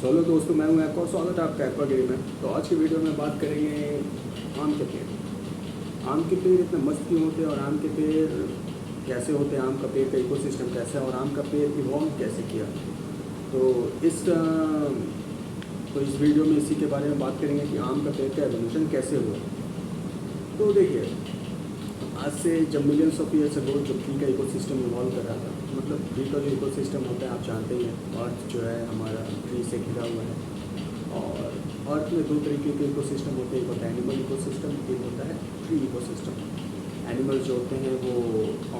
Solo दोस्तों, मैं हूँ एक और स्वागत है आपका एक्वाग्री में। तो आज की वीडियो में बात करेंगे आम के पेड़। आम के पेड़ इतने मस्त क्यों होते हैं और आम के पेड़ कैसे होते हैं, आम का पेड़ का इकोसिस्टम कैसा है और आम का पेड़ इवॉल्व कैसे किया। तो इस वीडियो में इसी के बारे में बात करेंगे कि आम का पेड़ का एवोल्यूशन कैसे हुआ। तो देखिए, आज से जब मिलियंस ऑफ ईयर्स अगो जो ट्री का इकोसिस्टम इवॉल्व कर रहा था, मतलब ट्री का जो इकोसिस्टम होता है आप जानते ही हैं, अर्थ जो है हमारा ट्री से घिरा हुआ है। और अर्थ में दो तरीके के इकोसिस्टम होते हैं, एक होता है एनिमल इकोसिस्टम, एक होता है ट्री इकोसिस्टम। एनिमल्स जो होते हैं वो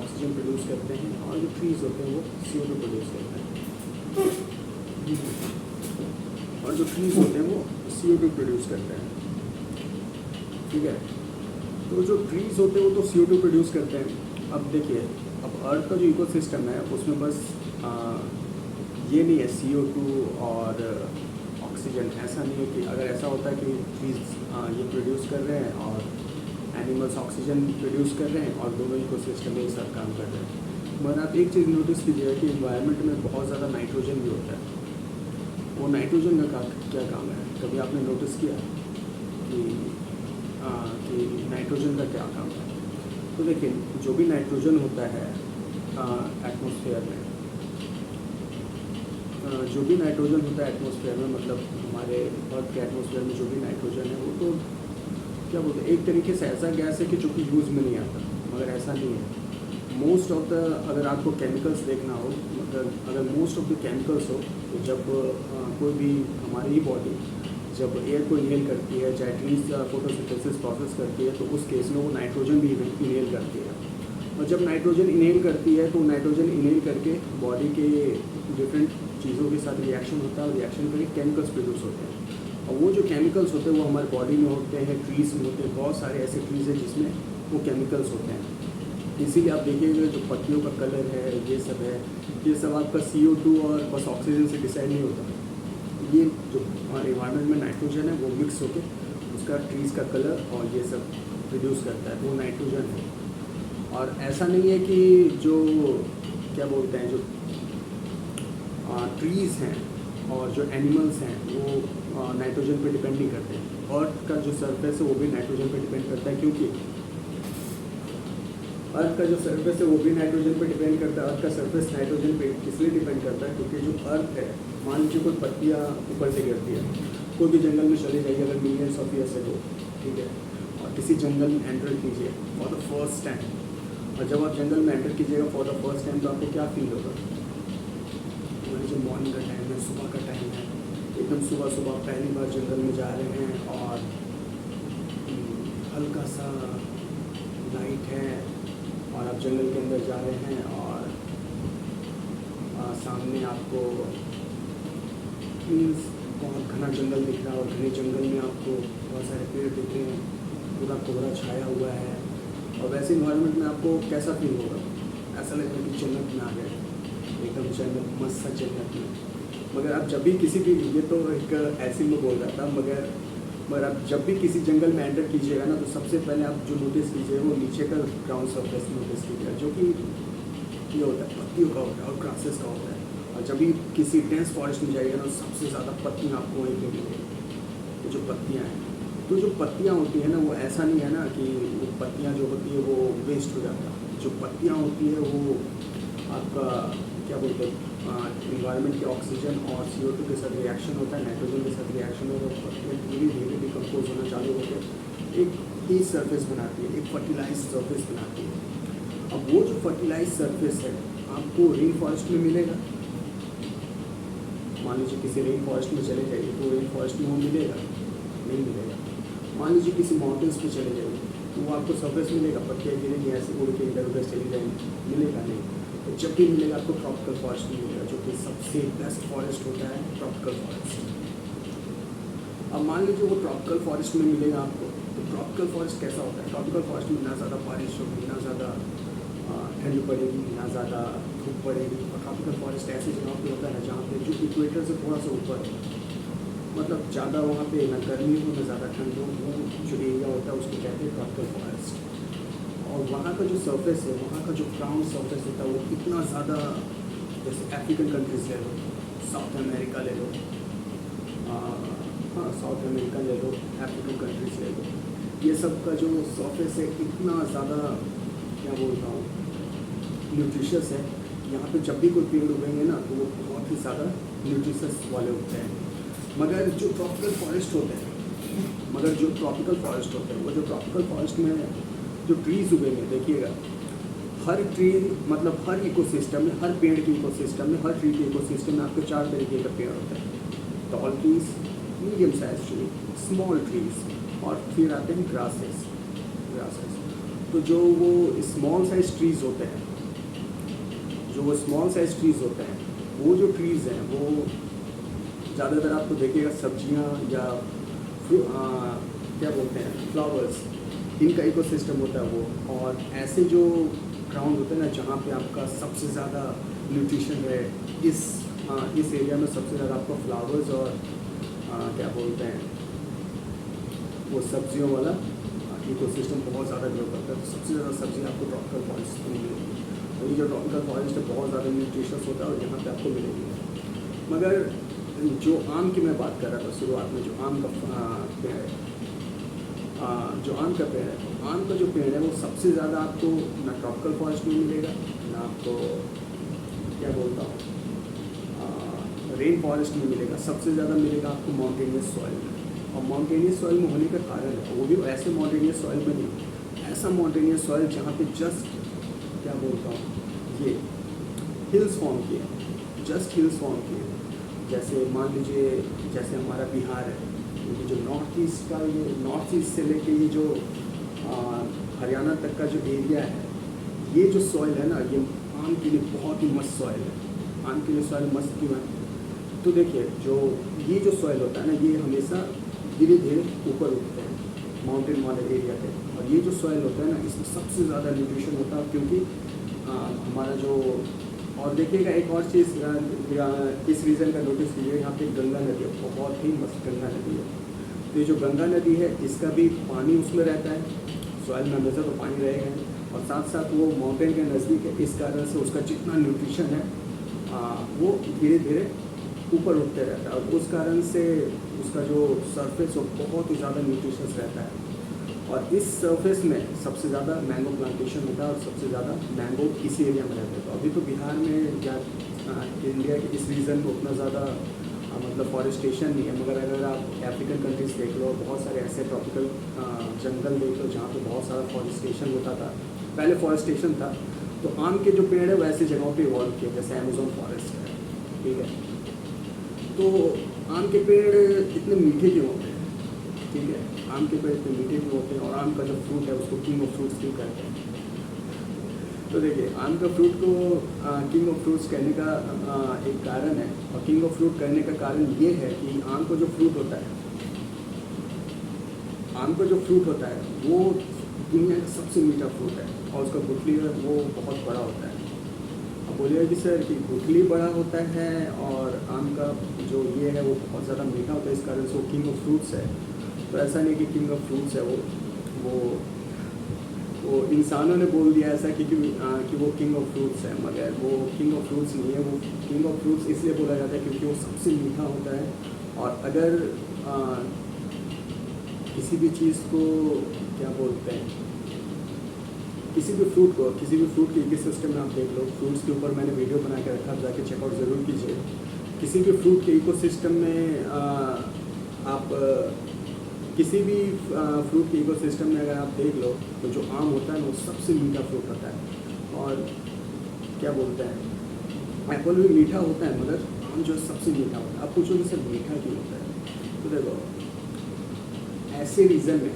ऑक्सीजन प्रोड्यूस करते हैं और जो ट्रीज़ होते हैं वो CO2 प्रोड्यूस करते हैं। और जो ट्रीज़ होते हैं वो CO2 प्रोड्यूस करते हैं, ठीक है। तो जो ट्रीज़ होते हैं वो तो CO2 प्रोड्यूस करते हैं। अब देखिए, अब अर्थ का जो इकोसिस्टम है उसमें बस ये नहीं है CO2 और ऑक्सीजन। ऐसा नहीं है कि अगर ऐसा होता है कि ट्रीज़ ये प्रोड्यूस कर रहे हैं और एनिमल्स ऑक्सीजन प्रोड्यूस कर रहे हैं और दोनों इकोसिस्टम एक साथ काम कर रहे हैं। मगर आप एक चीज़ नोटिस कीजिएगा कि इन्वायरमेंट में बहुत ज़्यादा नाइट्रोजन भी होता है। वो नाइट्रोजन का क्या काम है, कभी आपने नोटिस किया कि नाइट्रोजन का क्या काम है? तो देखिए, जो भी नाइट्रोजन होता है एटमॉस्फेयर में, जो भी नाइट्रोजन होता है एटमॉस्फेयर में, मतलब हमारे अर्थ के एटमॉस्फेयर में जो भी नाइट्रोजन है वो तो क्या बोलते हैं, एक तरीके से ऐसा गैस है कि जो कि यूज़ में नहीं आता। मगर ऐसा नहीं है। मोस्ट ऑफ द, अगर आपको केमिकल्स देखना हो, मतलब अगर मोस्ट ऑफ द केमिकल्स हो, तो जब कोई भी हमारी ही बॉडी जब एयर को इनहेल करती है, चाहे ट्रीज फोटोसिंथेसिस प्रोसेस करती है, तो उस केस में वो नाइट्रोजन भी इनहेल करती है। और जब नाइट्रोजन इनहेल करती है तो नाइट्रोजन इनहेल करके बॉडी के डिफरेंट चीज़ों के साथ रिएक्शन होता है और रिएक्शन करके केमिकल्स प्रोड्यूस होते हैं। और वो जो केमिकल्स होते हैं वो हमारे बॉडी में होते हैं, ट्रीज़ में होते हैं। बहुत सारे ऐसे ट्रीज़ हैं जिसमें वो केमिकल्स होते हैं। इसीलिए आप देखिएगा जो पत्तियों का कलर है, ये सब है, ये सब आपका CO2 और बस ऑक्सीजन से डिसाइड नहीं होता। ये जो हमारे इन्वायरमेंट में नाइट्रोजन है वो मिक्स होकर उसका ट्रीज़ का कलर और ये सब प्रोड्यूस करता है, वो नाइट्रोजन है। और ऐसा नहीं है कि जो क्या बोलते हैं, जो ट्रीज़ हैं और जो एनिमल्स हैं वो नाइट्रोजन पे डिपेंड नहीं करते हैं। अर्थ का जो सरफेस है वो भी नाइट्रोजन पे डिपेंड करता है, क्योंकि अर्थ का जो सरफेस है वो भी नाइट्रोजन पे डिपेंड करता है। अर्थ का सरफेस नाइट्रोजन पे इसलिए डिपेंड करता है क्योंकि जो अर्थ है, मान लीजिए कोई पत्तियाँ ऊपर से गिरती है, कोई भी जंगल में चले जाइए अगर मिलियंस ऑफ ईयर्स से हो, ठीक है, और किसी जंगल में एंटर कीजिए फॉर द फर्स्ट टाइम, और जब आप जंगल में एंटर कीजिएगा फॉर द फर्स्ट टाइम तो आपको क्या फील होगा? जो मॉर्निंग का टाइम है, सुबह का टाइम है, एकदम सुबह सुबह पहली बार जंगल में जा रहे हैं और हल्का सा लाइट है और आप जंगल के अंदर जा रहे हैं और सामने आपको मीन्स बहुत घना जंगल दिख रहा है और घने जंगल में आपको बहुत सारे पेड़ दिख रहे हैं, पूरा कोहरा छाया हुआ है। और वैसे इन्वायरमेंट में आपको कैसा फील होगा? ऐसा लगेगा कि जन्नत में आ गए, एकदम जन्नत, मस्त सा जन्नत में। मगर आप जब भी किसी भी, ये तो एक ऐसे में बोल रहा था, मगर आप जब भी किसी जंगल में एंटर कीजिएगा ना, तो सबसे पहले आप जो नोटिस कीजिएगा वो नीचे का ग्राउंड सरफेस नोटिस कीजिएगा, जो कि ये होता है पत्तियों का होता है और ग्रासेस का होता है। और जब भी किसी डेंस फॉरेस्ट में जाइएगा ना, सबसे ज़्यादा पत्तियाँ आपको वहीं पर मिलेंगी। तो जो पत्तियाँ हैं, तो जो पत्तियाँ होती हैं ना, वो ऐसा नहीं है ना कि वो पत्तियाँ जो होती है वो वेस्ट हो जाता है। जो पत्तियाँ होती है वो आपका क्या बोलते हैं, इन्वायरमेंट के ऑक्सीजन और CO2 के साथ रिएक्शन होता है, नाइट्रोजन के साथ रिएक्शन होता है, पत्तियाँ धीरे धीरे डिकम्पोज होना चालू होकर एक ही सरफेस बनाती है, एक फर्टिलाइज सरफेस बनाती है। अब वो जो फर्टिलाइज सरफेस है आपको रेन फॉरेस्ट में मिलेगा। मान लीजिए किसी रेन फॉरेस्ट में चले जाइए तो रेन फॉरेस्ट में वो मिलेगा नहीं मिलेगा। मान लीजिए किसी माउंटेन्स पे चले जाइए तो वो आपको सरफेस मिलेगा, पत्तियाँ गिरेंगी ऐसे उड़ के इधर उधर चली जाएंगी, मिलेगा नहीं। तो जब भी मिलेगा आपको ट्रॉपिकल फॉरेस्ट मिलेगा, जो कि सबसे बेस्ट फॉरेस्ट होता है ट्रॉपिकल फॉरेस्ट। अब मान लीजिए वो ट्रॉपिकल फॉरेस्ट में मिलेगा आपको, तो ट्रॉपिकल फॉरेस्ट कैसा होता है? ट्रॉपिकल फॉरेस्ट में ना ज़्यादा बारिश होगी, ना ज़्यादा ठंडी पड़ेगी, ना ज़्यादा धूप पड़ेगी। और ट्रॉपिकल फॉरेस्ट ऐसी जगह पे होता है जहाँ पे जो इक्वेटर से थोड़ा सा ऊपर है, मतलब ज़्यादा वहाँ पे ना गर्मी हो ना ज़्यादा ठंड हो, वो जो एरिया होता है उसको कहते हैं ट्रॉपिकल फॉरेस्ट। और वहाँ का जो सरफेस है, वहाँ का जो ग्राउंड सरफेस होता है वो इतना ज़्यादा, जैसे अफ्रीकन कंट्रीज़ ले लो, साउथ अमेरिका ले लो, हाँ साउथ अमेरिका ले लो, अफ्रीकन कंट्रीज ले लो, ये सब का जो सरफेस है इतना ज़्यादा क्या बोलता हूँ न्यूट्रिशियस है। यहाँ पे जब भी कोई पेड़ उगेंगे ना तो वो बहुत ही ज़्यादा न्यूट्रिशियस वाले होते हैं। मगर जो ट्रॉपिकल फॉरेस्ट होते हैं वो जो ट्रॉपिकल फॉरेस्ट में जो ट्रीज़ उगेंगे, देखिएगा हर ट्री मतलब हर इकोसिस्टम में, हर पेड़ के इकोसिस्टम में, हर ट्री के इकोसिस्टम में आपको 4 तरीके का पेड़ होता है। Tall trees, medium size tree, small trees, और फिर आते हैं ग्रासेस। तो जो वो स्मॉल साइज ट्रीज़ होते हैं, वो जो ट्रीज़ हैं वो ज़्यादातर आपको देखिएगा सब्जियां या क्या बोलते हैं फ्लावर्स, इनका इकोसिस्टम होता है वो। और ऐसे जो ग्राउंड होते हैं ना जहाँ पे आपका सबसे ज़्यादा न्यूट्रिशन है, इस एरिया में सबसे ज़्यादा आपको फ्लावर्स और क्या बोलते हैं वो सब्जियों वाला इकोसिस्टम बहुत ज़्यादा ग्रो करता है। तो सबसे ज़्यादा सब्जी आपको ट्रॉपिकल फॉरेस्ट में मिलेगी, और ये जो ट्रॉपिकल फॉरेस्ट है बहुत ज़्यादा न्यूट्रिशियस होता है और यहाँ पे आपको मिलेगी। मगर जो आम की मैं बात कर रहा था शुरुआत में, जो आम का पेड़ है, जो आम का पेड़ है, तो आम का जो पेड़ है वो सबसे ज़्यादा आपको ना ट्रॉपिकल फॉरेस्ट में मिलेगा, ना आपको क्या बोलता हूँ रेन फॉरेस्ट में मिलेगा। सबसे ज़्यादा मिलेगा आपको माउंटेनियस सॉइल में। और माउंटेनियस सॉइल में होने का कारण है, वो भी ऐसे माउंटेनियस सॉइल में नहीं, ऐसा माउंटेनियस सॉइल जहाँ पे जस्ट क्या बोलता हूँ ये हिल्स फॉर्म किए, जस्ट हिल्स फॉर्म किए। जैसे मान लीजिए जैसे हमारा बिहार है, क्योंकि जो नॉर्थ ईस्ट का, ये नॉर्थ ईस्ट से लेके ये जो हरियाणा तक का जो एरिया है, ये जो सॉइल है ना, ये आम के लिए बहुत ही मस्त सॉइल है। आम के लिए सॉइल मस्त क्यों है? तो देखिए जो ये जो सॉइल होता है ना, ये हमेशा धीरे धीरे ऊपर उठते हैं माउंटेन वाले एरिया पे, और ये जो सॉइल होता है ना, इसमें सबसे ज़्यादा न्यूट्रिशन होता है। क्योंकि हमारा जो, और देखिएगा एक और चीज़ इस रीज़न का नोटिस कीजिए, यहाँ पे गंगा नदी है, बहुत ही मस्त गंगा नदी है। तो ये जो गंगा नदी है इसका भी पानी उसमें रहता है, सॉइल में हमेशा तो पानी रहेगा, और साथ साथ वो माउंटेन के नज़दीक है, इस कारण से उसका जितना न्यूट्रिशन है वो धीरे धीरे ऊपर उठते रहता है, और उस कारण से उसका जो सरफेस हो बहुत ही ज़्यादा न्यूट्रिशस रहता है। और इस सरफेस में सबसे ज़्यादा मैंगो प्लांटेशन होता है, और सबसे ज़्यादा मैंगो इसी एरिया में रहते हैं। तो अभी तो बिहार में या इंडिया के इस रीजन में उतना ज़्यादा मतलब फॉरेस्टेशन नहीं है, मगर अगर आप अफ्रीकन कंट्रीज़ देख लो, बहुत सारे ऐसे ट्रॉपिकल जंगल देख लो जहाँ पे बहुत सारा फॉरेस्टेशन होता था, पहले फॉरेस्टेशन था। तो आम के जो पेड़ है वो ऐसी जगहों पे इवॉल्व किए, जैसे अमेज़न फॉरेस्ट है, ठीक है। तो आम के पेड़ इतने मीठे क्यों होते हैं? ठीक है, आम के पेड़ इतने मीठे क्यों होते हैं, और आम का जो फ्रूट है उसको किंग ऑफ फ्रूट्स क्यों कहते हैं? तो देखिए आम का फ्रूट को किंग ऑफ फ्रूट्स कहने का एक कारण है, और किंग ऑफ फ्रूट कहने का कारण ये है कि आम का जो फ्रूट होता है, वो दुनिया का सबसे मीठा फ्रूट है, और उसका गुठली है वो बहुत बड़ा होता है। अब बोलिएगा कि सर कि गुठली बड़ा होता है और आम का जो ये है वो बहुत ज़्यादा मीठा होता है, इस कारण से वो किंग ऑफ फ्रूट्स है। तो ऐसा नहीं कि किंग ऑफ फ्रूट्स है वो इंसानों ने बोल दिया ऐसा कि वो किंग ऑफ फ्रूट्स है, मगर वो किंग ऑफ फ्रूट्स नहीं है। वो किंग ऑफ फ्रूट्स इसलिए बोला जाता है क्योंकि वो सबसे मीठा होता है। और अगर किसी भी चीज़ को क्या बोलते हैं, किसी भी फ्रूट के इकोसिस्टम में आप देख लो, फ्रूट्स के ऊपर मैंने वीडियो बना के रखा, जाके चेकआउट ज़रूर कीजिए। किसी भी फ्रूट के इकोसिस्टम में आप किसी भी फ्रूट के इकोसिस्टम में अगर आप देख लो तो जो आम होता है वो सबसे मीठा फ्रूट होता है। और क्या बोलते हैं, एप्पल भी मीठा होता है, मगर आम जो सबसे मीठा होता है। आप पूछोगे सर मीठा क्यों होता है? तो देखो ऐसे रीज़न में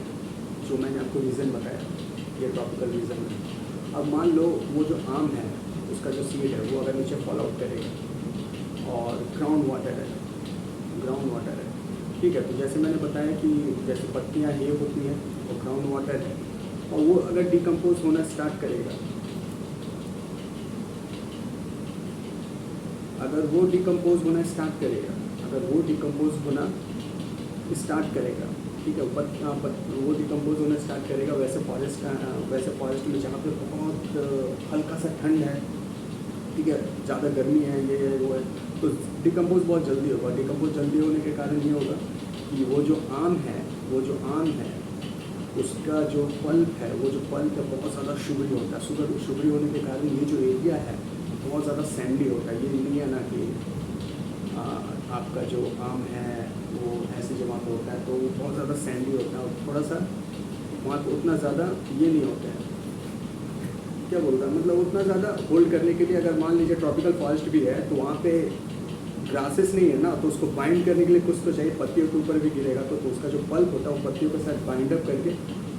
जो मैंने आपको रीज़न बताया, ये ट्रॉपिकल रीज़न में, अब मान लो वो जो आम है उसका जो सीड है वो अगर नीचे फॉल आउट करेगा, और ग्राउंड वाटर है, ठीक है। तो जैसे मैंने बताया कि जैसे पत्तियाँ ये होती हैं और ग्राउंड वाटर है, और वो अगर डिकम्पोज होना स्टार्ट करेगा, अगर वो डिकम्पोज होना स्टार्ट करेगा, ठीक है, वो डिकम्पोज होना स्टार्ट करेगा। वैसे फॉरेस्ट में जहाँ पे बहुत हल्का सा ठंड है, ठीक है, ज़्यादा गर्मी है, ये है वो है, तो तो डिकम्पोज बहुत जल्दी होगा। डिकम्पोज जल्दी होने के कारण ये होगा कि वो जो आम है उसका जो पल्प है बहुत ज़्यादा शुगरी होता है। शुगरी होने के कारण ये जो एरिया है बहुत ज़्यादा सैंडी होता है। ये नहीं है ना कि आपका जो आम है वो ऐसी जगह पर होता है तो वो बहुत ज़्यादा सैंडी होता है और थोड़ा सा वहाँ पर उतना ज़्यादा ये नहीं होता है, क्या बोलता है, मतलब उतना ज़्यादा होल्ड करने के लिए अगर मान लीजिए ट्रॉपिकल फॉरेस्ट भी है तो वहाँ पे ग्रासेस नहीं है ना, तो उसको बाइंड करने के लिए कुछ तो चाहिए। पत्तियों के ऊपर भी गिरेगा तो उसका जो पल्प होता है वो पत्तियों के साथ बाइंड अप करके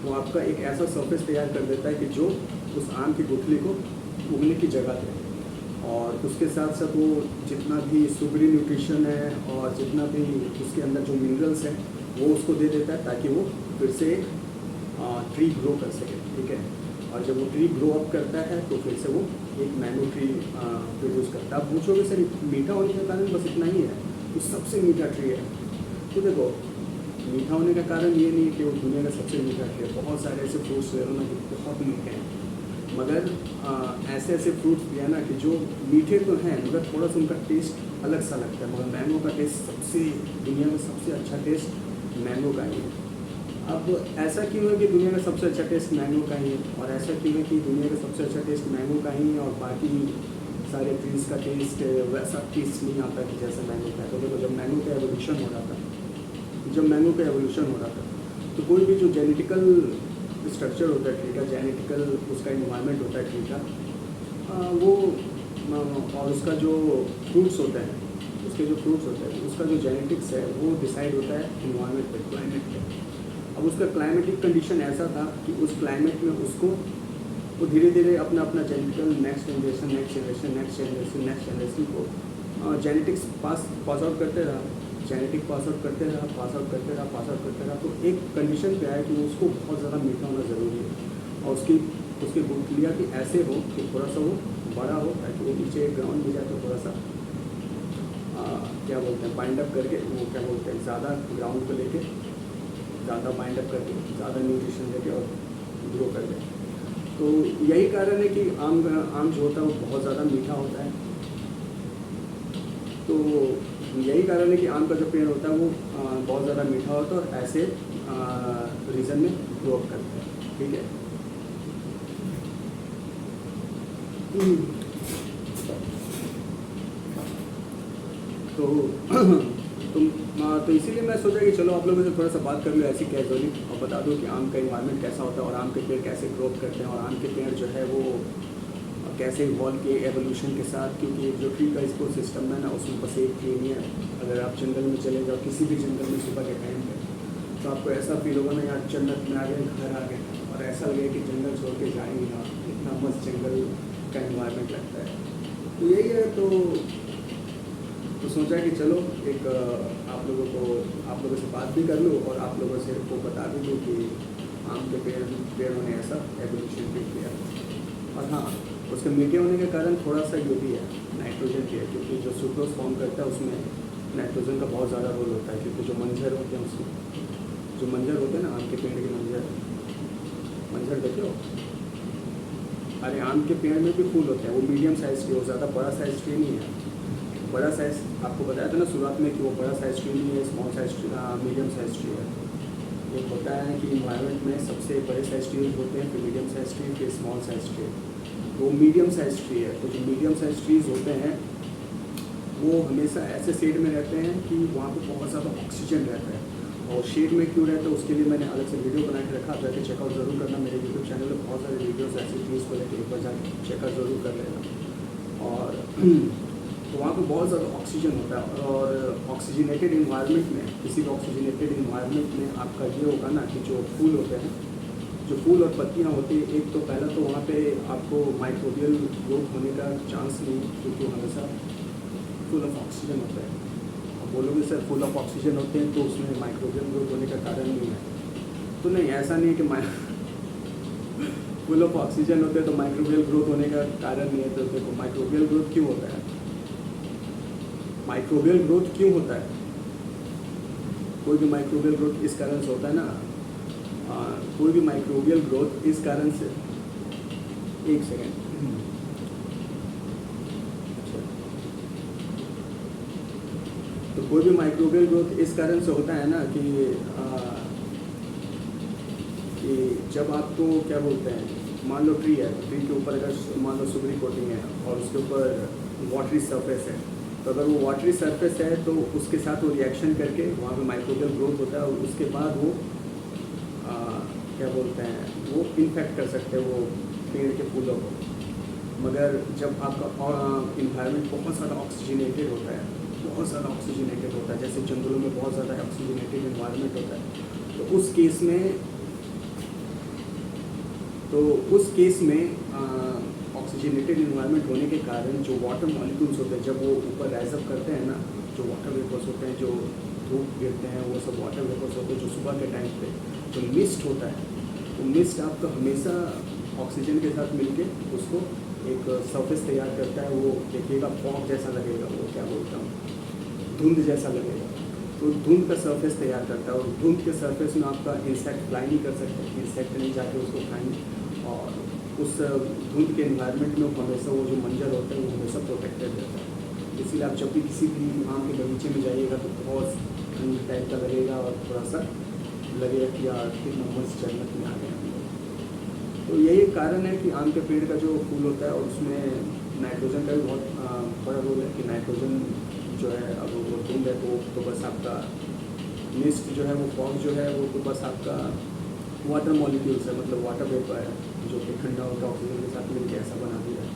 वो आपका एक ऐसा सरफेस तैयार कर देता है कि जो उस आम की गुठली को उगने की जगह दे। और उसके साथ साथ वो जितना भी सुगरी न्यूट्रिशन है और जितना भी उसके अंदर जो मिनरल्स हैं वो उसको दे देता है ताकि वो फिर से ट्री ग्रो कर सके, ठीक है। और जब वो ट्री ग्रो अप करता है तो फिर से वो एक मैंगो ट्री प्रोड्यूस करता है। आप पूछोगे सर मीठा होने के कारण बस इतना ही है, तो सबसे मीठा ट्री है। तो देखो मीठा होने का कारण ये नहीं है कि वो दुनिया का सबसे मीठा ट्री है। बहुत सारे ऐसे फ्रूट्स हैं ना जो बहुत मीठे हैं, मगर ऐसे ऐसे फ्रूट्स भी है ना कि जो मीठे तो हैं मगर थोड़ा सा उनका टेस्ट अलग सा लगता है। मगर मैंगो का टेस्ट सबसे दुनिया में सबसे अच्छा टेस्ट मैंगो का ही है। अब ऐसा क्यों है कि दुनिया का सबसे अच्छा टेस्ट मैंगो का ही है, और ऐसा क्यों है कि दुनिया का सबसे अच्छा टेस्ट मैंगो का ही है और बाकी सारे ट्रीज़ का टेस्ट वैसा टेस्ट नहीं आता कि जैसे मैंगो का है। तो देखो जब मैंगो का एवोल्यूशन हो रहा था तो कोई भी जो जेनेटिकल स्ट्रक्चर होता है ट्री का, जेनेटिकल उसका इन्वायरमेंट होता है ट्री का, वो और उसका जो फ्रूट्स होते हैं उसका जो जेनेटिक्स है वो डिसाइड होता है इन्वायरमेंट पे, क्लाइमेट पे। अब उसका क्लाइमेटिक कंडीशन ऐसा था कि उस क्लाइमेट में उसको वो धीरे धीरे अपना जेनेटिकल नेक्स्ट जनरेशन को जेनेटिक्स पास आउट करते रहा। तो एक कंडीशन पे आया कि उसको बहुत ज़्यादा मीठा होना ज़रूरी है और उसकी गुठलियाँ भी ऐसे हो कि थोड़ा सा वो बड़ा हो ताकि वो नीचे ग्राउंड में जाए तो थोड़ा सा क्या बोलते हैं बाइंड अप करके, वो क्या बोलते हैं ज़्यादा ग्राउंड को लेके ज़्यादा बाइंड अप करके ज़्यादा न्यूट्रिशन देके और ग्रो कर दे। तो यही कारण है कि आम जो होता है वो बहुत ज़्यादा मीठा होता है। तो यही कारण है कि आम का जो पेड़ होता है वो बहुत ज़्यादा मीठा होता है और ऐसे रीजन में ग्रो अप करता है, ठीक है। तो इसीलिए मैं सोचा कि चलो आप लोगों से थोड़ा सा बात कर लो ऐसी कैजुअली और बता दो कि आम का इन्वायरमेंट कैसा होता है और आम के पेड़ कैसे ग्रो करते हैं और आम के पेड़ जो है वो कैसे इवॉल्व किए एवोल्यूशन के साथ। क्योंकि जो ट्री का इको सिस्टम है ना उसमें बस एक ट्री नहीं है। अगर आप जंगल में चले जाओ किसी भी जंगल में सुबह के टाइम पे तो आपको ऐसा फील होगा ना यार जन्नत में आ गए, घर आ गए, और ऐसा लगे कि जंगल छोड़ के जाएंगे ना, इतना मस्त जंगल का इन्वायरमेंट लगता है। तो यही है। तो सोचा कि चलो एक आप लोगों से बात भी कर लूँ और आप लोगों से को बता भी दूँ कि आम के पेड़ों ने ऐसा एवोल्यूशन भी किया। और हाँ, उसके मीठे होने के कारण थोड़ा सा ये भी है नाइट्रोजन की है, क्योंकि जो सुक्रोज फॉर्म करता है उसमें नाइट्रोजन का बहुत ज़्यादा रोल होता है। क्योंकि जो मंजर होते हैं उसमें जो मंजर होते हैं ना आम के पेड़ के मंजर देखे हो? अरे आम के पेड़ में भी फूल होते हैं, वो मीडियम साइज़ के, वो ज़्यादा बड़ा साइज़ ट्री नहीं है। बड़ा साइज़ आपको बताया था ना शुरुआत में कि वो बड़ा साइज़ ट्री नहीं है, small size tree, medium size tree है। एक होता है कि इन्वायरमेंट में सबसे बड़े साइज़ ट्री होते हैं, फिर मीडियम साइज़ ट्री, फिर स्मॉल साइज़ ट्री। वो मीडियम साइज़ ट्री है। तो जो मीडियम साइज़ ट्रीज़ होते हैं वो हमेशा ऐसे शेड में रहते हैं कि वहाँ पर बहुत ज़्यादा ऑक्सीजन रहता है। और शेड में क्यों रहता है उसके लिए मैंने अलग से वीडियो बना के रखा, आप जाके चेकआउट ज़रूर करना। मेरे यूट्यूब चैनल पर बहुत सारे वीडियोज़ ऐसी ट्रीज़ को लेकर एक बार जाके चेकआउट ज़रूर कर लेना। और तो वहाँ पे बहुत ज़्यादा ऑक्सीजन होता है और ऑक्सीजनेटेड इन्वायरमेंट में, किसी भी ऑक्सीजनेटेड इन्वायरमेंट में आपका ये होगा ना कि जो फूल होते हैं, जो फूल और पत्तियाँ होती है, एक तो पहला तो वहाँ पे आपको माइक्रोबियल ग्रोथ होने का चांस नहीं, क्योंकि हमेशा फुल ऑफ ऑक्सीजन होता है। अब बोलोगे सर फुल ऑफ ऑक्सीजन होते हैं तो उसमें माइक्रोबियल ग्रोथ होने का कारण नहीं है। तो नहीं, ऐसा नहीं है कि फुल ऑफ ऑक्सीजन होते हैं तो माइक्रोबियल ग्रोथ होने का कारण नहीं है। तो देखो माइक्रोबियल ग्रोथ क्यों होता है? माइक्रोबियल ग्रोथ क्यों होता है? कोई भी माइक्रोबियल ग्रोथ इस कारण से होता है ना, कोई भी माइक्रोबियल ग्रोथ इस कारण से, एक सेकेंड, अच्छा तो कोई भी माइक्रोबियल ग्रोथ इस कारण से होता है ना कि जब आपको क्या बोलते हैं, मान लो ट्री है, ट्री के ऊपर अगर मान लो सुगरी कोटिंग है और उसके ऊपर वाटरी सरफेस है, तो अगर वो वाटरी सरफेस है तो उसके साथ वो रिएक्शन करके वहाँ पे माइक्रोबियल ग्रोथ होता है और उसके बाद वो क्या बोलते हैं, वो इन्फेक्ट कर सकते हैं वो पेड़ के फूलों को। मगर जब आपका इन्वायरमेंट बहुत ज़्यादा ऑक्सीजनेटेड होता है, बहुत ज़्यादा ऑक्सीजनेटेड होता है, जैसे जंगलों में बहुत ज़्यादा ऑक्सीजनेटेड इन्वायरमेंट होता है, तो उस केस में ऑक्सीजनेटेड इन्वायरमेंट होने के कारण जो वाटर मॉलिक्यूल्स होते हैं, जब वो ऊपर राइज अप करते हैं ना, जो वाटर वेपर्स होते हैं, जो धूप गिरते हैं, वो सब वाटर वेपर्स होते हैं, जो सुबह के टाइम पे जो मिस्ट होता है, वो मिस्ट आपका हमेशा ऑक्सीजन के साथ मिलके उसको एक सरफेस तैयार करता है। वो देखिएगा फॉग जैसा लगेगा, वो क्या बोलता हूँ, धुंध जैसा लगेगा, तो धुंध का सरफेस तैयार करता है और धुंध के सरफेस में आपका इंसेक्ट फ्लाई नहीं कर सकते, इंसेक्ट नहीं जाके उसको खाएंगे और उस धुंध के इन्वायरमेंट में हमेशा वो जो मंजर होता है वो हमेशा प्रोटेक्टेड रहता है। इसीलिए आप जब भी किसी भी आम के बगीचे में जाइएगा तो बहुत ठंड टाइप का लगेगा और थोड़ा सा लगेगा कि यार कितना मस्त जन्नत में आ गए हम लोग। तो यही एक कारण है कि आम के पेड़ का जो फूल होता है और उसमें नाइट्रोजन का भी बहुत बड़ा रोल है कि नाइट्रोजन जो है, अब वो धुंध है तो बस आपका मिस्ट जो है, वो फॉग जो है, वो तो बस आपका वाटर मॉलिक्यूल्स है, मतलब वाटर वेपर है जो कि ठंडा होकर ऑक्सीजन के साथ मिलकर ऐसा बना दिया है।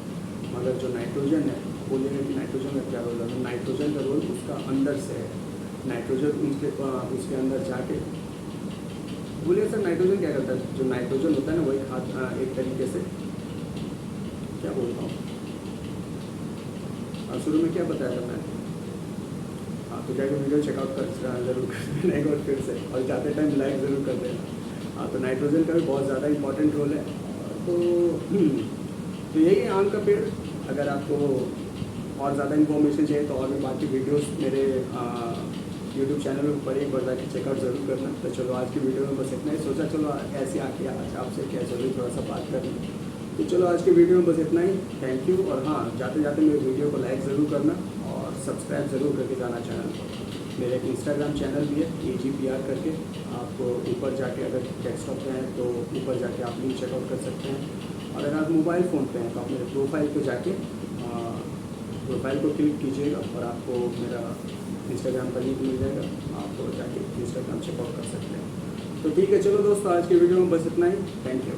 मगर जो नाइट्रोजन है, बोलिएगा कि नाइट्रोजन का क्या रोल है, नाइट्रोजन का रोल उसका अंदर से है। नाइट्रोजन उसके अंदर जाके, बोलिए सर नाइट्रोजन क्या करता है, जो नाइट्रोजन होता है ना वही खाद एक तरीके से, क्या बोलता हूँ, और शुरू में क्या बताया था मैंने, हाँ तो क्या वीडियो चेकआउट कर ज़रूर कर देना एक बार फिर से, और जाते टाइम लाइक ज़रूर कर देना। हाँ तो नाइट्रोजन का भी बहुत ज़्यादा इंपॉर्टेंट रोल है। तो यही है आम का पेड़। अगर आपको और ज़्यादा इन्फॉर्मेशन चाहिए तो और भी बाकी वीडियोस मेरे यूट्यूब चैनल में ऊपर एक बार जाके चेकआउट ज़रूर करना। तो चलो आज की वीडियो में बस इतना ही, सोचा चलो ऐसे आके आज आपसे क्या जरूर थोड़ा सा बात कर लूँ। तो चलो आज की वीडियो में बस इतना ही, थैंक यू। और हाँ, जाते जाते मेरे वीडियो को लाइक ज़रूर करना और सब्सक्राइब ज़रूर करके जाना चैनल को। मेरा एक इंस्टाग्राम चैनल भी है AGPR करके, आप ऊपर जाके अगर डेस्कटॉप पे हैं तो ऊपर जाके आप लिंक चेकआउट कर सकते हैं, और अगर आप मोबाइल फ़ोन पे हैं तो आप मेरे प्रोफाइल पे जाके प्रोफाइल को क्लिक कीजिएगा और आपको मेरा इंस्टाग्राम का लिंक मिल जाएगा, आप जाके इंस्टाग्राम चेकआउट कर सकते हैं। तो ठीक है, चलो दोस्तों आज की वीडियो में बस इतना ही, थैंक यू।